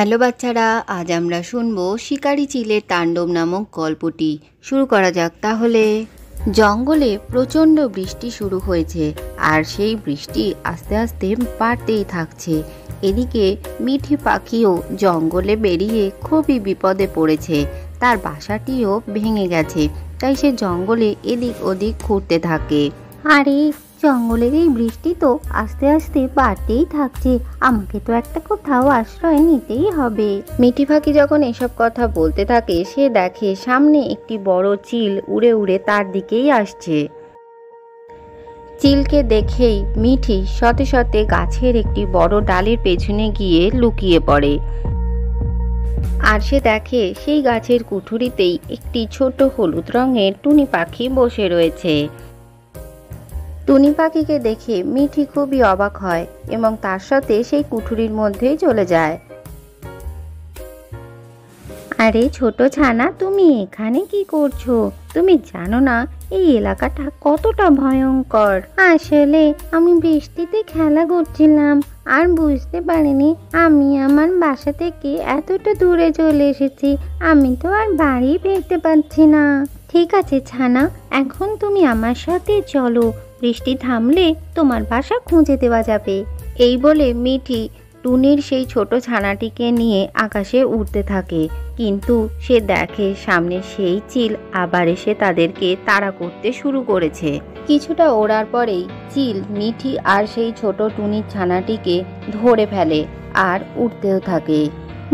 Hello বাচ্চারা, আজ আমরা শুনবো শিকারি চিলের তাণ্ডব নামক গল্পটি। শুরু করা যাক তাহলে। জঙ্গলে প্রচণ্ড বৃষ্টি শুরু হয়েছে, আর সেই বৃষ্টি আস্তে আস্তে বাড়তেই থাকছে। এদিকে মিঠি পাখিও জঙ্গলে বেরিয়ে খুবই বিপদে পড়েছে। তার বাসাটিও ভেঙে গেছে, তাই সে জঙ্গলে এদিক ওদিক ঘুরতে থাকে। আরে, জঙ্গলের এই বৃষ্টি তো আস্তে আস্তে বাড়তেই থাকছে, আমাকে তো একটা কোথাও আশ্রয় নিতেই হবে। মিঠি পাখি যখন এসব কথা বলতে থাকে, সে দেখে সামনে একটি বড় চিল উড়ে উড়ে তার দিকেই আসছে। চিলকে দেখেই মিঠি সতে সতে গাছের একটি বড় ডালের পেছনে গিয়ে লুকিয়ে পড়ে। আর সে দেখে সেই গাছের কুঠুরিতেই একটি ছোট হলুদ রঙের টুনি পাখি বসে রয়েছে। টুনি পাখিকে দেখে মিঠি খুবই অবাক হয় এবং তার সাথে সেই কুঠুরির মধ্যেই চলে যায়। আরে ছোট ছানা, তুমি এখানে কি করছো? তুমি জানো না এই এলাকাটা কতটা ভয়ঙ্কর? আসলে আমি বৃষ্টিতে খেলা করছিলাম আর বুঝতে পারিনি আমি আমার বাসা থেকে এতটা দূরে চলে এসেছি। আমি তো আর বাড়ি ফিরতে পারছি না। ঠিক আছে ছানা, এখন তুমি আমার সাথে চলো, বৃষ্টি থামলে তোমার বাসা খুঁজে দেওয়া যাবে। এই বলে মিঠি টুনির সেই ছোট ছানাটিকে নিয়ে আকাশে উড়তে থাকে, কিন্তু সে দেখে সামনে সেই চিল আবার এসে তাদেরকে তাড়া করতে শুরু করেছে। কিছুটা ওড়ার পরেই চিল মিঠি আর সেই ছোট টুনির ছানাটিকে ধরে ফেলে আর উঠতেও থাকে।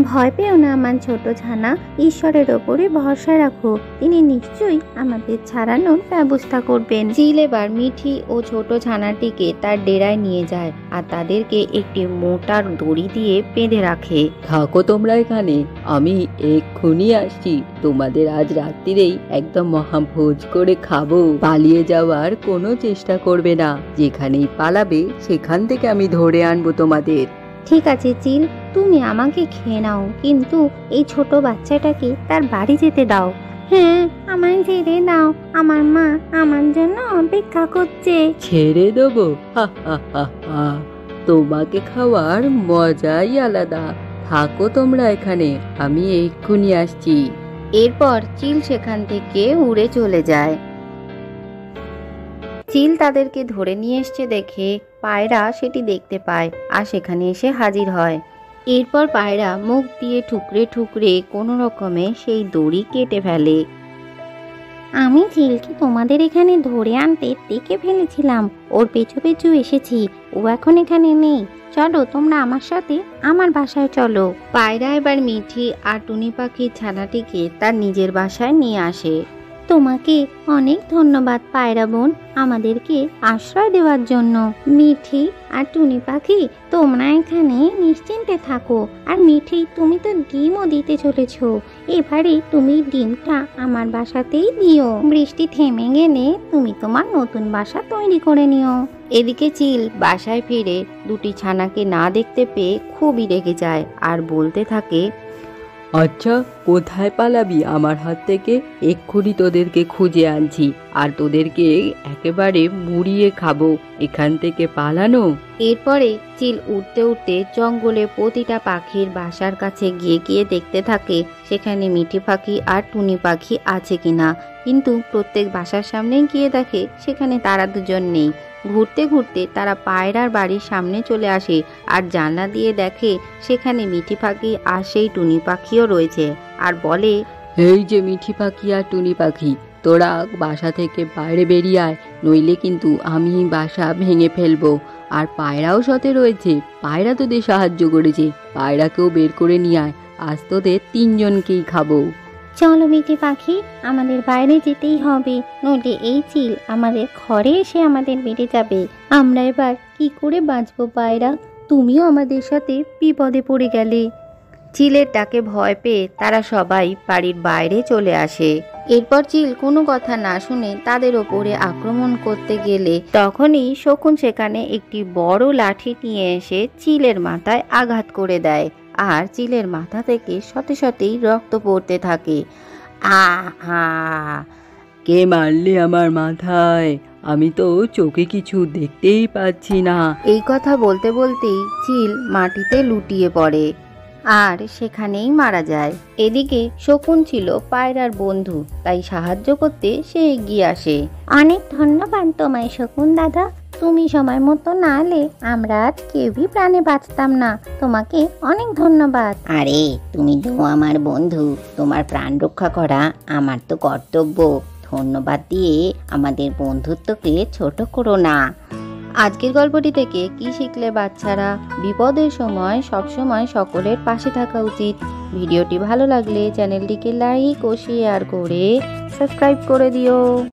ভয় পেও না আমার ছোট ছানা, ঈশ্বরের ওপরে ভরসা রাখো, তিনি নিশ্চয়ই আমাদের ছাড়ানোর ব্যবস্থা করবেন। চিল এবার মিঠি ও ছোট ছানাটিকে তার ডেরায় নিয়ে যায় আর তাদেরকে একটি মোটার দড়ি দিয়ে বেঁধে রাখে। থাকো তোমরা এখানে, আমি এক্ষুনি আসছি। তোমাদের আজ রাত্রিরেই একদম মহাভোজ করে খাবো। পালিয়ে যাওয়ার কোনো চেষ্টা করবে না, যেখানেই পালাবে সেখান থেকে আমি ধরে আনবো তোমাদের। ঠিক আছে চিল, তুমি আমাকে খেয়ে নাও, কিন্তু এই ছোট বাচ্চাটাকে তার বাড়ি যেতে দাও। হ্যাঁ, আমায় ছেড়ে দাও, আমার মা আমার জন্য অপেক্ষা করছে। ছেড়ে দেবো? হা হা হা হা, তোমাকে খাওয়ার মজাই আলাদা। থাকো তোমরা এখানে, আমি এক্ষুনি আসছি। এরপর চিল সেখান থেকে উড়ে চলে যায়। চিল তাদেরকে ধরে নিয়ে এসছে দেখে পায়রা সেটি দেখতে পায় আর সেখানে এসে হাজির হয়। এরপর পায়রা মুখ দিয়ে ঠুকরে ঠুকরে কোনো রকমে সেই দড়ি কেটে ফেলে। আমি চিলকে তোমাদের এখানে ধরে আনতে ডেকে ফেলেছিলাম, ওর পেছু পেছু এসেছি, ও এখন এখানে নেই। চলো তোমরা আমার সাথে আমার বাসায় চলো। পায়রা এবার মিঠি আর টুনি পাখির ছানাটিকে তার নিজের বাসায় নিয়ে আসে। তোমাকে অনেক ধন্যবাদ পায়রা বোন, আমাদেরকে আশ্রয় দেওয়ার জন্য। মিঠি আর টুনি পাখি, তোমরা এখানে নিশ্চিন্তে থাকো। আর মিঠি, তুমি তো ডিমও দিতে চলেছো, এবারে তুমি ডিমটা আমার বাসাতেই দিও। বৃষ্টি থেমে গেলে তুমি তোমার নতুন বাসা তৈরি করে নিও। এদিকে চিল বাসায় ফিরে দুটি ছানাকে না দেখতে পেয়ে খুবই রেগে যায় আর বলতে থাকে, আচ্ছা, কোথায় পালাবি আমার হাত থেকে? এক্ষুনি তোদেরকে খুঁজে আনছি আর তোদেরকে একেবারে মুড়িয়ে খাবো। এখান থেকে পালানো? এরপরে চিল উঠতে উঠতে জঙ্গলে প্রতিটা পাখির বাসার কাছে গিয়ে গিয়ে দেখতে থাকে সেখানে মিঠি পাখি আর টুনি পাখি আছে কিনা, কিন্তু প্রত্যেক বাসার সামনে গিয়ে দেখে সেখানে তারা দুজন নেই। ঘুরতে ঘুরতে তারা পায়রার বাড়ির সামনে চলে আসে আর জানলা দিয়ে দেখে সেখানে মিঠি পাখি আর সেই টুনি পাখিও রয়েছে আর বলে, এই যে মিঠি পাখি আর টুনি পাখি, তোরা বাসা থেকে বাইরে বেরিয়ে আয়, নইলে কিন্তু আমি বাসা ভেঙে ফেলবো। আর পায়রাও সাথে রয়েছে, পায়রা তোদের সাহায্য করেছে, পায়রাকেও বের করে নিয়ে আয়, আজ তোদের তিনজনকেই খাবো। চলো মিঠি পাখি, আমাদের বাইরে যেতেই হবে, নইলে এই চিল আমাদের ঘরে এসে আমাদের বেড়ে যাবে। আমরা এবার কি করে বাঁচবো পায়রা? তুমিও আমাদের সাথে বিপদে পড়ে গেলে। চিলের ডাকে ভয় পেয়ে তারা সবাই বাড়ির বাইরে চলে আসে। এরপর চিল কোনো কথা না শুনে তাদের ওপরে আক্রমণ করতে গেলে তখনই শকুন সেখানে একটি বড় লাঠি নিয়ে এসে চিলের মাথায় আঘাত করে দেয় আর চিলের মাথা থেকে সতে সতেই রক্ত পড়তে থাকে। আহা! কে মারলে আমার মাথায়? আমি তো চোখে কিছু দেখতেই পাচ্ছি না। এই কথা বলতে বলতেই চিল মাটিতে লুটিয়ে পড়ে। আর সেখানেই মারা যায়। এদিকে শকুন ছিল পায়রার বন্ধু, তাই সাহায্য করতে সে এগিয়ে আসে। অনেক ধন্যবাদ তোমায় শকুন দাদা, তুমি সময় মতো না এলে আমরা আজ কেউই প্রাণে বাঁচতাম না। তোমাকে অনেক ধন্যবাদ। আরে তুমি তো আমার বন্ধু, তোমার প্রাণ রক্ষা করা আমার তো কর্তব্য। ধন্যবাদ দিয়ে আমাদের বন্ধুত্বকে ছোট করো না। আজকের গল্পটি থেকে কি শিখলে বাচ্চারা? বিপদের সময় সবসময় সকলের পাশে থাকা উচিত। ভিডিওটি ভালো লাগলে চ্যানেলটিকে লাইক ও শেয়ার করে সাবস্ক্রাইব করে দিও।